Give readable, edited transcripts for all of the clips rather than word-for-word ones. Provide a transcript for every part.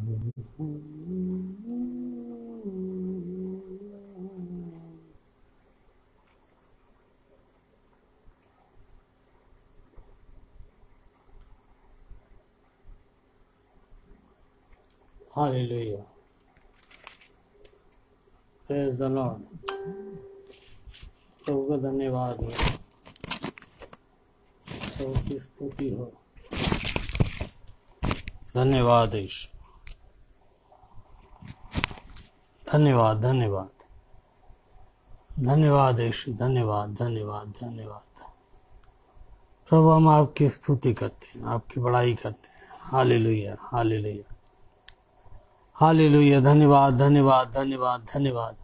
Hallelujah, praise the Lord. प्रभु का धन्यवाद हो, प्रभु की स्तुति हो। धन्यवाद ईश्वर, धन्यवाद धन्यवाद धन्यवाद ईश्वर, धन्यवाद धन्यवाद धन्यवाद। प्रभु हम आपकी स्तुति करते हैं, आपकी बड़ाई करते हैं। Hallelujah hallelujah hallelujah. धन्यवाद धन्यवाद धन्यवाद धन्यवाद।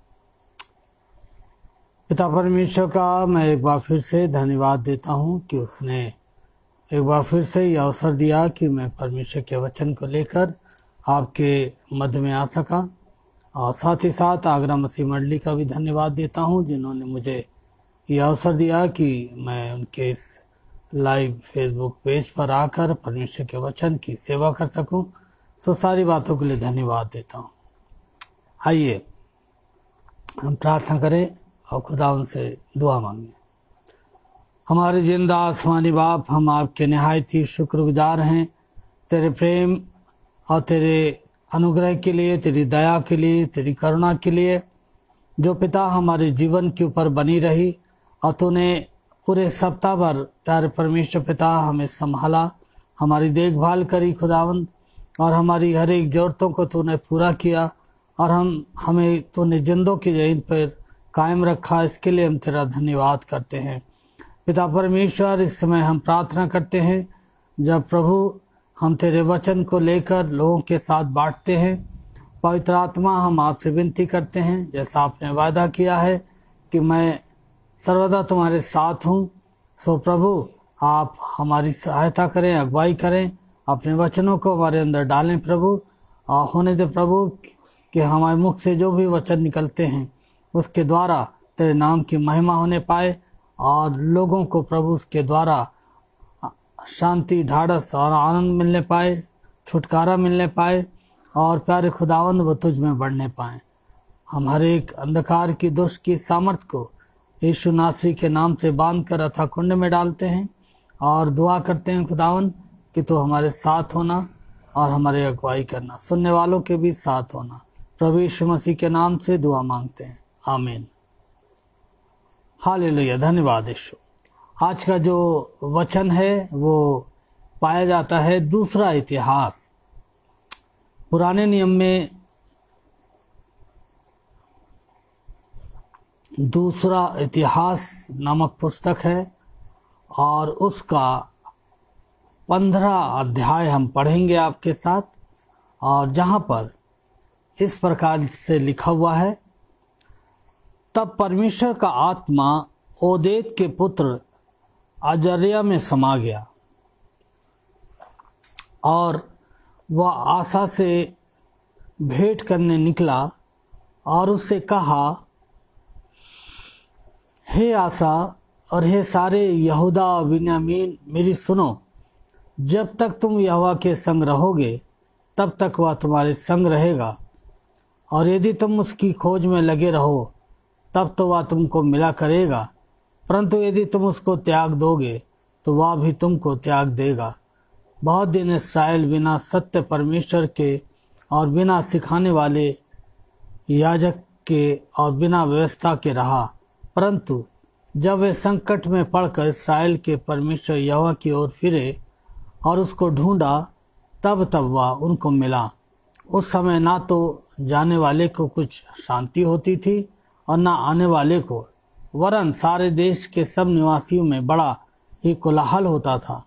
पिता परमेश्वर का मैं एक बार फिर से धन्यवाद देता हूँ कि उसने एक बार फिर से ये अवसर दिया कि मैं परमेश्वर के वचन को लेकर आपके मध्य में आ सका। और साथ ही साथ आगरा मसीह मंडली का भी धन्यवाद देता हूँ जिन्होंने मुझे ये अवसर दिया कि मैं उनके इस लाइव फेसबुक पेज पर आकर परमेश्वर के वचन की सेवा कर सकूं। तो सारी बातों के लिए धन्यवाद देता हूँ। आइए हम प्रार्थना करें और खुदा उनसे दुआ मांगे। हमारे जिंदा आसमानी बाप, हम आपके निहायत ही शुक्रगुजार हैं तेरे प्रेम और तेरे अनुग्रह के लिए, तेरी दया के लिए, तेरी करुणा के लिए, जो पिता हमारे जीवन के ऊपर बनी रही। और तूने पूरे सप्ताह भर प्यारे परमेश्वर पिता हमें संभाला, हमारी देखभाल करी खुदावंद, और हमारी हर एक ज़रूरतों को तूने पूरा किया। और हमें तूने जिंदों की जमीन पर कायम रखा, इसके लिए हम तेरा धन्यवाद करते हैं पिता परमेश्वर। इस समय हम प्रार्थना करते हैं जब प्रभु हम तेरे वचन को लेकर लोगों के साथ बांटते हैं, पवित्र आत्मा हम आपसे विनती करते हैं जैसा आपने वादा किया है कि मैं सर्वदा तुम्हारे साथ हूँ। सो प्रभु आप हमारी सहायता करें, अगुवाई करें, अपने वचनों को हमारे अंदर डालें प्रभु। और होने दे प्रभु कि हमारे मुख से जो भी वचन निकलते हैं उसके द्वारा तेरे नाम की महिमा होने पाए, और लोगों को प्रभु उसके द्वारा शांति, ढाढ़स और आनंद मिलने पाए, छुटकारा मिलने पाए, और प्यारे खुदावंद वो तुझ में बढ़ने पाए। हम हर एक अंधकार की दुष्ट की सामर्थ को यीशु नासरी के नाम से बांध कर अथाह कुंड में डालते हैं और दुआ करते हैं खुदावंद कि तू हमारे साथ होना और हमारे अगुवाई करना, सुनने वालों के भी साथ होना। प्रभु यीशु मसीह के नाम से दुआ मांगते हैं, आमीन। हालेलुया, धन्यवाद यीशु। आज का जो वचन है वो पाया जाता है दूसरा इतिहास। पुराने नियम में दूसरा इतिहास नामक पुस्तक है और उसका 15 अध्याय हम पढ़ेंगे आपके साथ। और जहाँ पर इस प्रकार से लिखा हुआ है, तब परमेश्वर का आत्मा ओदेद के पुत्र अजर्या में समा गया और वह आसा से भेंट करने निकला और उससे कहा, हे आसा और हे सारे यहूदा और बिन्यामीन, मेरी सुनो। जब तक तुम यहोवा के संग रहोगे तब तक वह तुम्हारे संग रहेगा, और यदि तुम उसकी खोज में लगे रहो तब तो वह तुमको मिला करेगा। परंतु यदि तुम उसको त्याग दोगे तो वह भी तुमको त्याग देगा। बहुत दिन इस्राएल बिना सत्य परमेश्वर के और बिना सिखाने वाले याजक के और बिना व्यवस्था के रहा। परंतु जब वे संकट में पड़कर इस्राएल के परमेश्वर यहोवा की ओर फिरे और उसको ढूंढा, तब वह उनको मिला। उस समय ना तो जाने वाले को कुछ शांति होती थी और ना आने वाले को, वरन सारे देश के सब निवासियों में बड़ा ही कोलाहल होता था।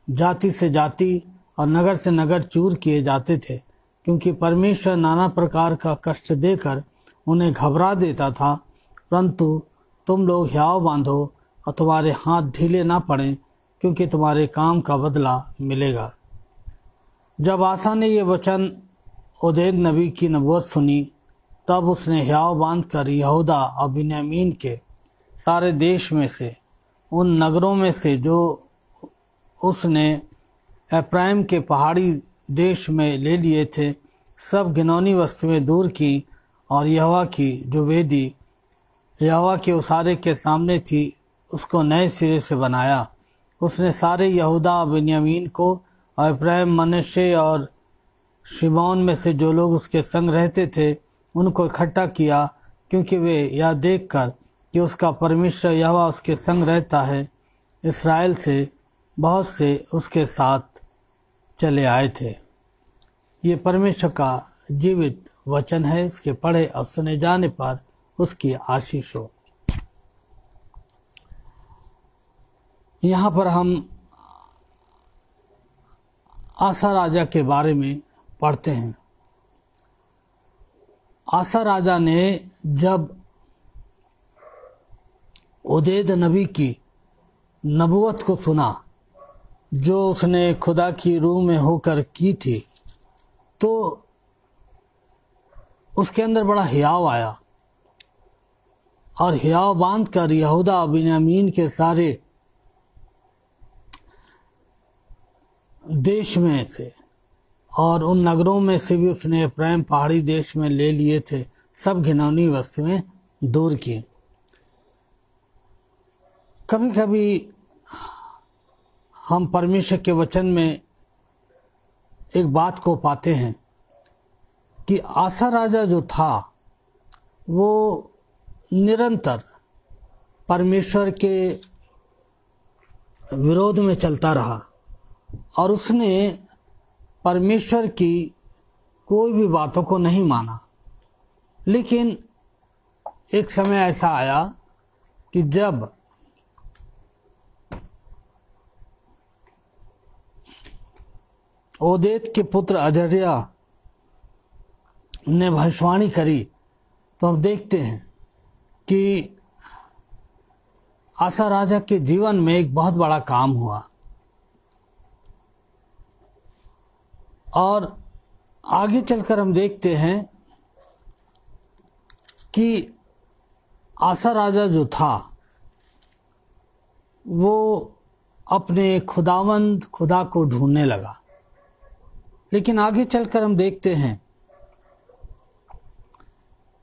जाति से जाति और नगर से नगर चूर किए जाते थे, क्योंकि परमेश्वर नाना प्रकार का कष्ट देकर उन्हें घबरा देता था। परंतु तुम लोग हियाव बांधो और तुम्हारे हाथ ढीले ना पड़ें, क्योंकि तुम्हारे काम का बदला मिलेगा। जब आसा ने ये वचन ओदेद नबी की नबूवत सुनी, तब उसने हियाव बांधकर यहूदा और बिन्यामीन के सारे देश में से, उन नगरों में से जो उसने एफ्राइम के पहाड़ी देश में ले लिए थे, सब घिनौनी वस्तुएं दूर की और यहोवा की जो वेदी यहोवा के उसारे के सामने थी उसको नए सिरे से बनाया। उसने सारे यहूदा बिन्यामीन को और इब्राहिम मनश्शे और शिमोन में से जो लोग उसके संग रहते थे उनको इकट्ठा किया, क्योंकि वे यह देखकर कि उसका परमेश्वर यहोवा उसके संग रहता है, इस्राएल से बहुत से उसके साथ चले आए थे। ये परमेश्वर का जीवित वचन है। इसके पढ़े और सुने जाने पर उसकी आशीष हो। यहाँ पर हम आसा राजा के बारे में पढ़ते हैं। आसा राजा ने जब ओदेद नबी की नबूवत को सुना जो उसने खुदा की रूह में होकर की थी, तो उसके अंदर बड़ा हियाव आया और हियाव बांध कर यहूदा बिन्यामीन के सारे देश में से और उन नगरों में से भी उसने इब्राहिम पहाड़ी देश में ले लिए थे, सब घिनौनी वस्तुएं दूर की। कभी कभी हम परमेश्वर के वचन में एक बात को पाते हैं कि आसा राजा जो था वो निरंतर परमेश्वर के विरोध में चलता रहा और उसने परमेश्वर की कोई भी बातों को नहीं माना। लेकिन एक समय ऐसा आया कि जब ओदेद के पुत्र अजर्या ने भविष्यवाणी करी, तो हम देखते हैं कि आसा राजा के जीवन में एक बहुत बड़ा काम हुआ और आगे चलकर हम देखते हैं कि आसा राजा जो था वो अपने खुदा को ढूंढने लगा। लेकिन आगे चलकर हम देखते हैं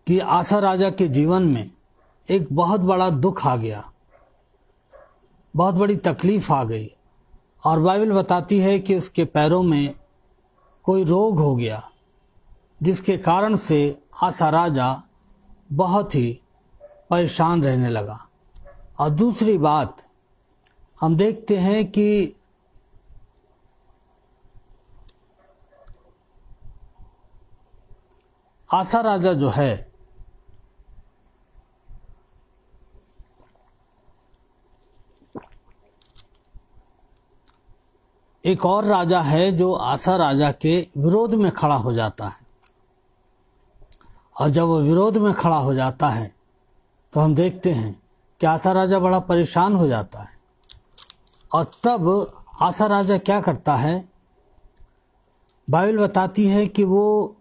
कि आसा राजा के जीवन में एक बहुत बड़ा दुख आ गया, बहुत बड़ी तकलीफ आ गई और बाइबल बताती है कि उसके पैरों में कोई रोग हो गया, जिसके कारण से आसा राजा बहुत ही परेशान रहने लगा। और दूसरी बात हम देखते हैं कि आसा राजा जो है एक और राजा है जो आसा राजा के विरोध में खड़ा हो जाता है, और जब वो विरोध में खड़ा हो जाता है तो हम देखते हैं कि आसा राजा बड़ा परेशान हो जाता है। और तब आसा राजा क्या करता है, बाइबल बताती है कि वो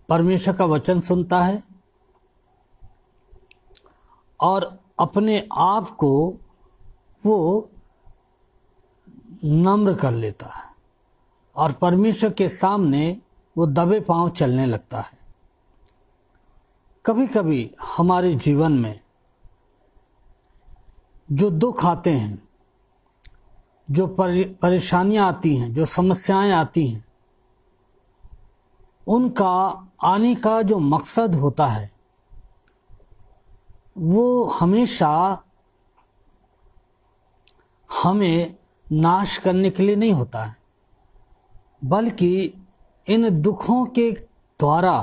परमेश्वर का वचन सुनता है और अपने आप को वो नम्र कर लेता है और परमेश्वर के सामने वो दबे पांव चलने लगता है। कभी कभी हमारे जीवन में जो दुख आते हैं, जो परेशानियां आती हैं, जो समस्याएं आती हैं, उनका आने का जो मकसद होता है वो हमेशा हमें नाश करने के लिए नहीं होता है, बल्कि इन दुखों के द्वारा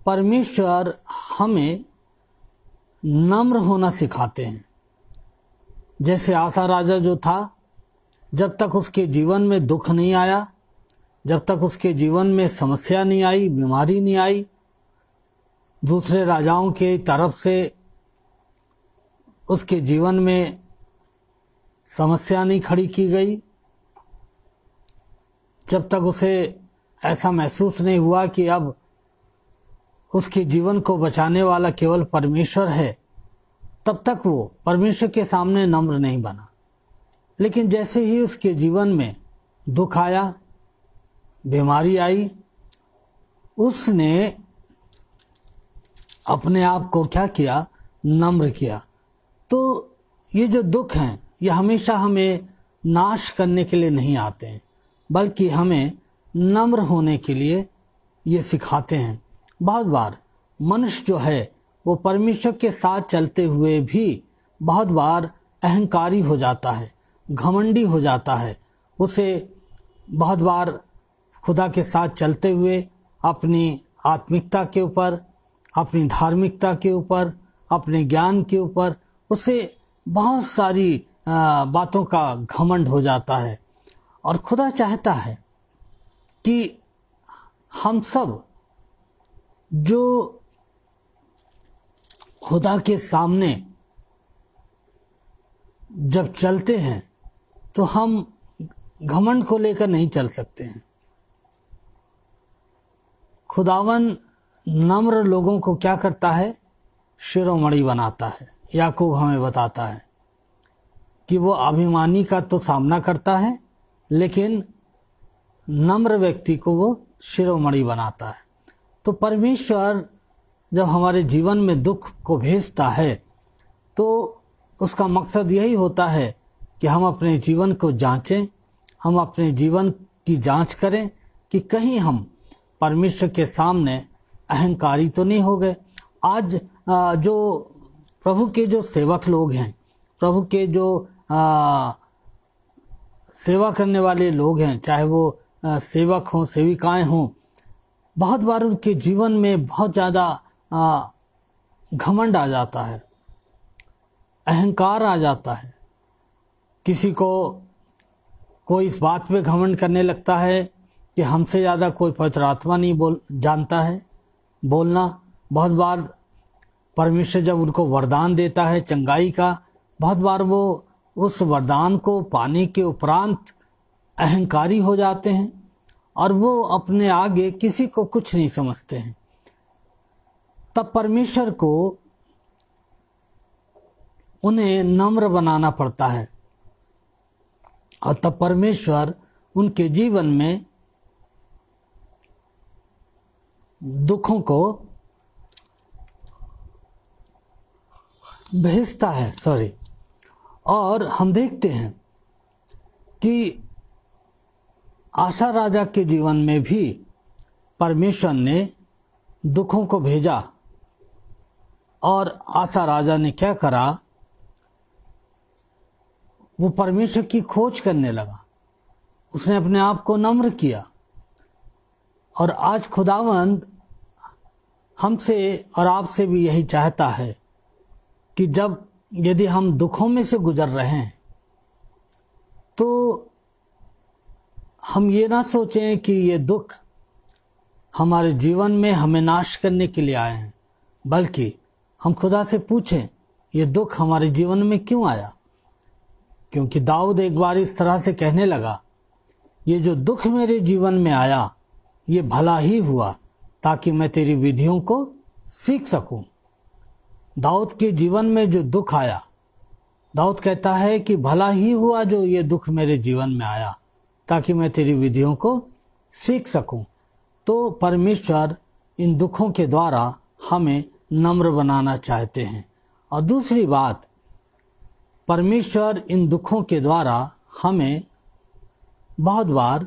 परमेश्वर हमें नम्र होना सिखाते हैं। जैसे आसा राजा जो था, जब तक उसके जीवन में दुख नहीं आया, जब तक उसके जीवन में समस्या नहीं आई, बीमारी नहीं आई, दूसरे राजाओं के तरफ से उसके जीवन में समस्या नहीं खड़ी की गई, जब तक उसे ऐसा महसूस नहीं हुआ कि अब उसके जीवन को बचाने वाला केवल परमेश्वर है, तब तक वो परमेश्वर के सामने नम्र नहीं बना। लेकिन जैसे ही उसके जीवन में दुख आया, बीमारी आई, उसने अपने आप को क्या किया, नम्र किया। तो ये जो दुख हैं ये हमेशा हमें नाश करने के लिए नहीं आते हैं, बल्कि हमें नम्र होने के लिए ये सिखाते हैं। बहुत बार मनुष्य जो है वो परमेश्वर के साथ चलते हुए भी बहुत बार अहंकारी हो जाता है, घमंडी हो जाता है। उसे बहुत बार खुदा के साथ चलते हुए अपनी आत्मिकता के ऊपर, अपनी धार्मिकता के ऊपर, अपने ज्ञान के ऊपर उसे बहुत सारी बातों का घमंड हो जाता है। और खुदा चाहता है कि हम सब जो खुदा के सामने जब चलते हैं तो हम घमंड को लेकर नहीं चल सकते हैं। खुदावन नम्र लोगों को क्या करता है, शिरोमणि बनाता है। याकूब हमें बताता है कि वो अभिमानी का तो सामना करता है, लेकिन नम्र व्यक्ति को वो शिरोमणि बनाता है। तो परमेश्वर जब हमारे जीवन में दुख को भेजता है तो उसका मकसद यही होता है कि हम अपने जीवन को जांचें, हम अपने जीवन की जांच करें कि कहीं हम परमेश्वर के सामने अहंकारी तो नहीं हो गए। आज जो प्रभु के जो सेवक लोग हैं, प्रभु के जो सेवा करने वाले लोग हैं, चाहे वो सेवक हों, सेविकाएं हों, बहुत बार उनके जीवन में बहुत ज़्यादा घमंड आ जाता है, अहंकार आ जाता है। किसी को कोई इस बात पे घमंड करने लगता है कि हमसे ज़्यादा कोई पवित्र आत्मा नहीं जानता है बोलना। बहुत बार परमेश्वर जब उनको वरदान देता है चंगाई का, बहुत बार वो उस वरदान को पाने के उपरांत अहंकारी हो जाते हैं और वो अपने आगे किसी को कुछ नहीं समझते हैं। तब परमेश्वर को उन्हें नम्र बनाना पड़ता है और तब परमेश्वर उनके जीवन में दुखों को भेजता है। और हम देखते हैं कि आशा राजा के जीवन में भी परमेश्वर ने दुखों को भेजा और आशा राजा ने क्या करा, वो परमेश्वर की खोज करने लगा। उसने अपने आप को नम्र किया। और आज खुदावंद हमसे और आपसे भी यही चाहता है कि यदि हम दुखों में से गुजर रहे हैं तो हम ये ना सोचें कि ये दुख हमारे जीवन में हमें नाश करने के लिए आए हैं, बल्कि हम खुदा से पूछें ये दुख हमारे जीवन में क्यों आया। क्योंकि दाऊद एक बार इस तरह से कहने लगा, ये जो दुख मेरे जीवन में आया ये भला ही हुआ ताकि मैं तेरी विधियों को सीख सकूं। दाऊद के जीवन में जो दुख आया, दाऊद कहता है कि भला ही हुआ जो ये दुख मेरे जीवन में आया ताकि मैं तेरी विधियों को सीख सकूं। तो परमेश्वर इन दुखों के द्वारा हमें नम्र बनाना चाहते हैं। और दूसरी बात, परमेश्वर इन दुखों के द्वारा हमें बहुत बार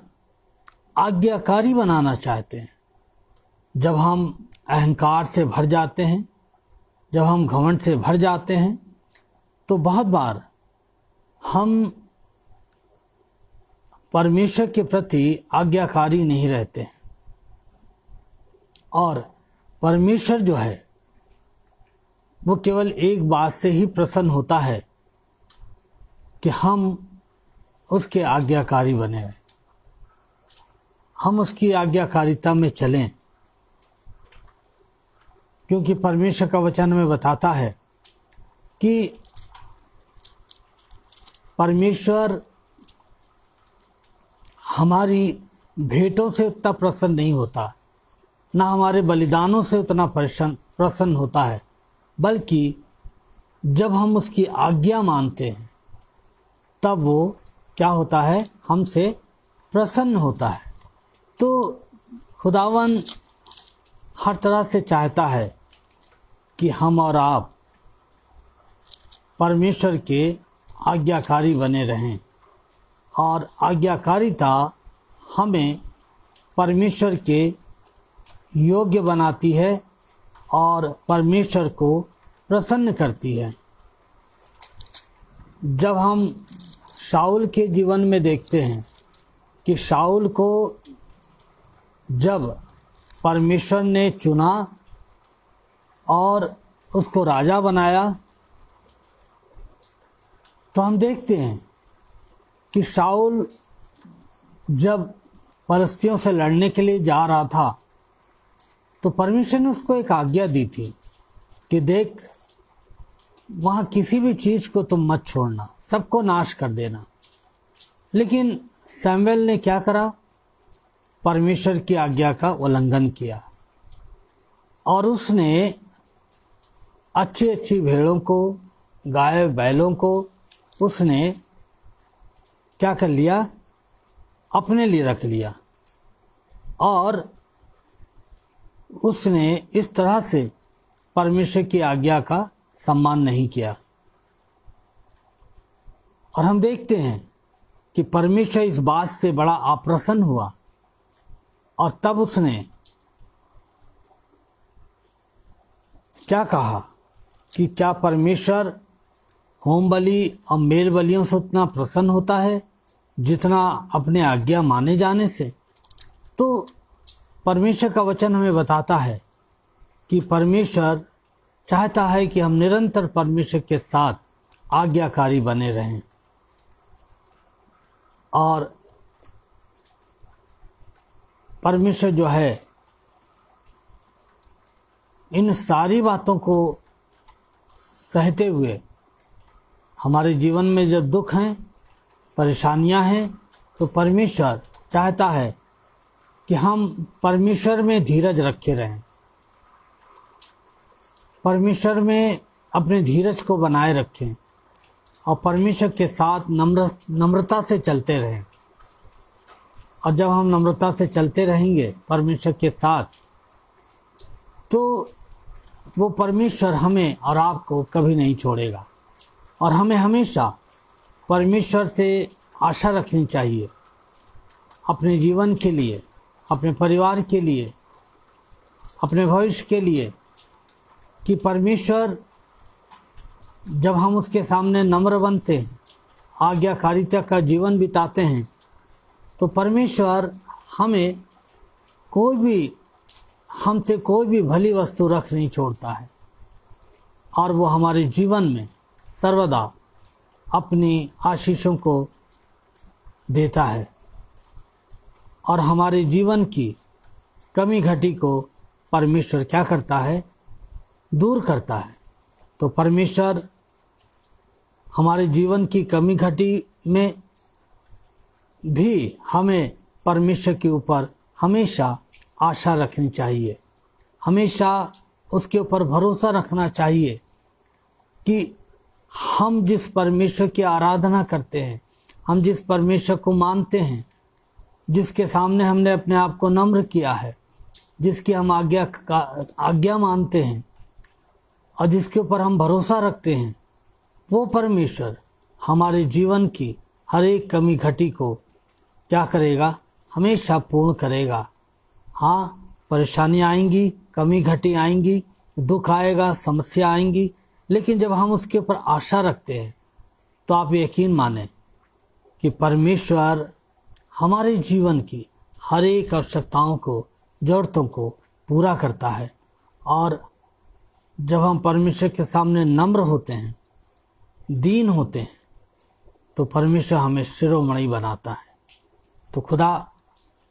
आज्ञाकारी बनाना चाहते हैं। जब हम अहंकार से भर जाते हैं, जब हम घमंड से भर जाते हैं, तो बहुत बार हम परमेश्वर के प्रति आज्ञाकारी नहीं रहते हैं। और परमेश्वर जो है वो केवल एक बात से ही प्रसन्न होता है कि हम उसके आज्ञाकारी बने, हम उसकी आज्ञाकारिता में चलें। क्योंकि परमेश्वर का वचन में बताता है कि परमेश्वर हमारी भेंटों से उतना प्रसन्न नहीं होता, ना हमारे बलिदानों से उतना प्रसन्न होता है, बल्कि जब हम उसकी आज्ञा मानते हैं तब वो क्या होता है, हमसे प्रसन्न होता है। तो खुदावन हर तरह से चाहता है कि हम और आप परमेश्वर के आज्ञाकारी बने रहें, और आज्ञाकारिता हमें परमेश्वर के योग्य बनाती है और परमेश्वर को प्रसन्न करती है। जब हम शाऊल के जीवन में देखते हैं कि शाऊल को जब परमेश्वर ने चुना और उसको राजा बनाया, तो हम देखते हैं कि शाऊल जब फलिस्तियों से लड़ने के लिए जा रहा था, तो परमेश्वर ने उसको एक आज्ञा दी थी कि देख, वहाँ किसी भी चीज़ को तुम मत छोड़ना, सबको नाश कर देना। लेकिन शमूएल ने क्या करा? परमेश्वर की आज्ञा का उल्लंघन किया और उसने अच्छी अच्छी भेड़ों को, गाय बैलों को उसने क्या कर लिया? अपने लिए रख लिया, और उसने इस तरह से परमेश्वर की आज्ञा का सम्मान नहीं किया। और हम देखते हैं कि परमेश्वर इस बात से बड़ा अप्रसन्न हुआ, और तब उसने क्या कहा कि क्या परमेश्वर होम बलि और मेल बलियों से उतना प्रसन्न होता है जितना अपने आज्ञा माने जाने से? तो परमेश्वर का वचन हमें बताता है कि परमेश्वर चाहता है कि हम निरंतर परमेश्वर के साथ आज्ञाकारी बने रहें, और परमेश्वर जो है इन सारी बातों को सहते हुए, हमारे जीवन में जब दुख हैं, परेशानियां हैं, तो परमेश्वर चाहता है कि हम परमेश्वर में धीरज रखे रहें, परमेश्वर में अपने धीरज को बनाए रखें और परमेश्वर के साथ नम्रता से चलते रहें। और जब हम नम्रता से चलते रहेंगे परमेश्वर के साथ, तो वो परमेश्वर हमें और आपको कभी नहीं छोड़ेगा। और हमें हमेशा परमेश्वर से आशा रखनी चाहिए अपने जीवन के लिए, अपने परिवार के लिए, अपने भविष्य के लिए, कि परमेश्वर जब हम उसके सामने नम्र बनते हैं, आज्ञाकारिता का जीवन बिताते हैं, तो परमेश्वर हमें हमसे कोई भी भली वस्तु रख नहीं छोड़ता है, और वो हमारे जीवन में सर्वदा अपनी आशीषों को देता है और हमारे जीवन की कमी घटी को परमेश्वर क्या करता है? दूर करता है। तो परमेश्वर हमारे जीवन की कमी घटी में भी हमें परमेश्वर के ऊपर हमेशा आशा रखनी चाहिए, हमेशा उसके ऊपर भरोसा रखना चाहिए कि हम जिस परमेश्वर की आराधना करते हैं, हम जिस परमेश्वर को मानते हैं, जिसके सामने हमने अपने आप को नम्र किया है, जिसकी हम आज्ञा मानते हैं और जिसके ऊपर हम भरोसा रखते हैं, वो परमेश्वर हमारे जीवन की हर एक कमी घटी को क्या करेगा? हमेशा पूर्ण करेगा। हाँ, परेशानियाँ आएंगी, कमी घटी आएंगी, दुख आएगा, समस्या आएंगी, लेकिन जब हम उसके ऊपर आशा रखते हैं तो आप यकीन माने कि परमेश्वर हमारे जीवन की हर एक आवश्यकताओं को, ज़रूरतों को पूरा करता है। और जब हम परमेश्वर के सामने नम्र होते हैं, दीन होते हैं, तो परमेश्वर हमें शिरोमणि बनाता है। तो खुदा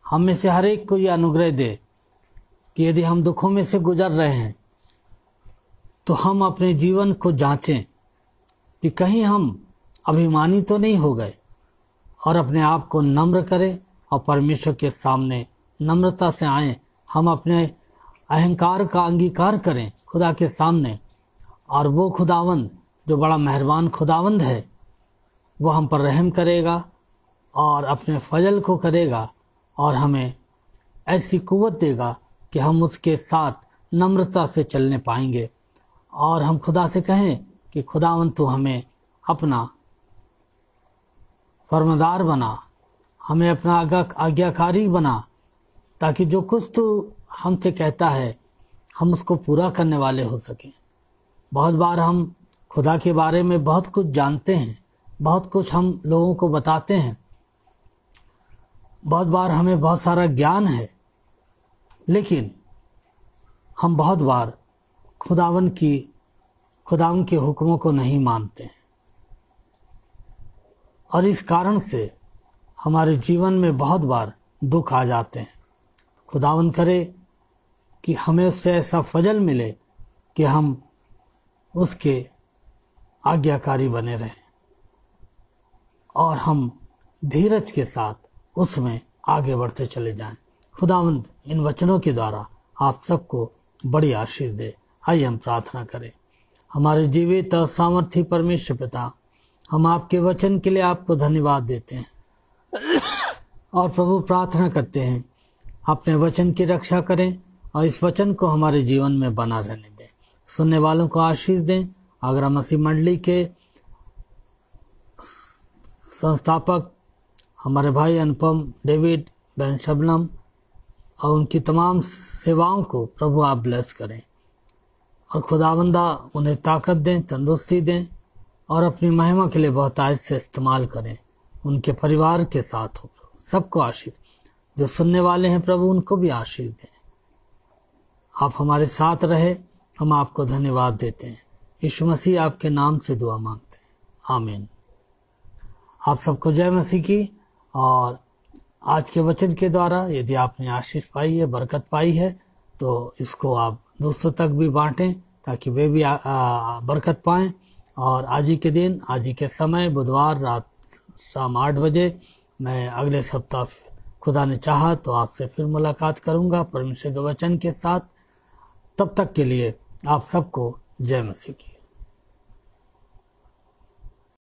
हम में से हर एक को यह अनुग्रह दे कि यदि हम दुखों में से गुजर रहे हैं तो हम अपने जीवन को जांचें कि कहीं हम अभिमानी तो नहीं हो गए, और अपने आप को नम्र करें और परमेश्वर के सामने नम्रता से आएं। हम अपने अहंकार का अंगीकार करें खुदा के सामने, और वो खुदावंद जो बड़ा मेहरबान खुदावंद है, वो हम पर रहम करेगा और अपने फजल को करेगा और हमें ऐसी कुव्वत देगा कि हम उसके साथ नम्रता से चलने पाएंगे और हम खुदा से कहें कि खुदावंद तू हमें अपना फरमादार बना, हमें अपना आज्ञाकारी बना, ताकि जो कुछ तू हमसे कहता है हम उसको पूरा करने वाले हो सकें। बहुत बार हम खुदा के बारे में बहुत कुछ जानते हैं, बहुत कुछ हम लोगों को बताते हैं, बहुत बार हमें बहुत सारा ज्ञान है, लेकिन हम बहुत बार खुदावन के हुक्मों को नहीं मानते हैं और इस कारण से हमारे जीवन में बहुत बार दुख आ जाते हैं। खुदावन करे कि हमें उससे ऐसा फजल मिले कि हम उसके आज्ञाकारी बने रहें और हम धीरज के साथ उसमें आगे बढ़ते चले जाएं। खुदावंद इन वचनों के द्वारा आप सबको बड़ी आशीष दे। आइए हम प्रार्थना करें। हमारे जीवित और सामर्थी परमेश्वर पिता, हम आपके वचन के लिए आपको धन्यवाद देते हैं और प्रभु प्रार्थना करते हैं अपने वचन की रक्षा करें और इस वचन को हमारे जीवन में बना रहने दें। सुनने वालों को आशीष दें। आगरा मसीह मंडली के संस्थापक हमारे भाई अनुपम, डेविड, बहन शबनम और उनकी तमाम सेवाओं को प्रभु आप ब्लेस करें और खुदावंदा उन्हें ताकत दें, तंदुरुस्ती दें और अपनी महिमा के लिए बहुतायत से इस्तेमाल करें। उनके परिवार के साथ हो, सबको आशीष। जो सुनने वाले हैं प्रभु उनको भी आशीष दें। आप हमारे साथ रहे, हम आपको धन्यवाद देते हैं। यीशु मसीह आपके नाम से दुआ मांगते हैं, आमीन। आप सबको जय मसीह की। और आज के वचन के द्वारा यदि आपने आशीष पाई है, बरकत पाई है, तो इसको आप दूसरों तक भी बांटें ताकि वे भी बरकत पाएं। और आज ही के दिन, आज ही के समय, बुधवार रात शाम 8 बजे मैं अगले सप्ताह खुदा ने चाहा तो आपसे फिर मुलाकात करूंगा परमेश्वर के वचन के साथ। तब तक के लिए आप सबको जय मसीह की।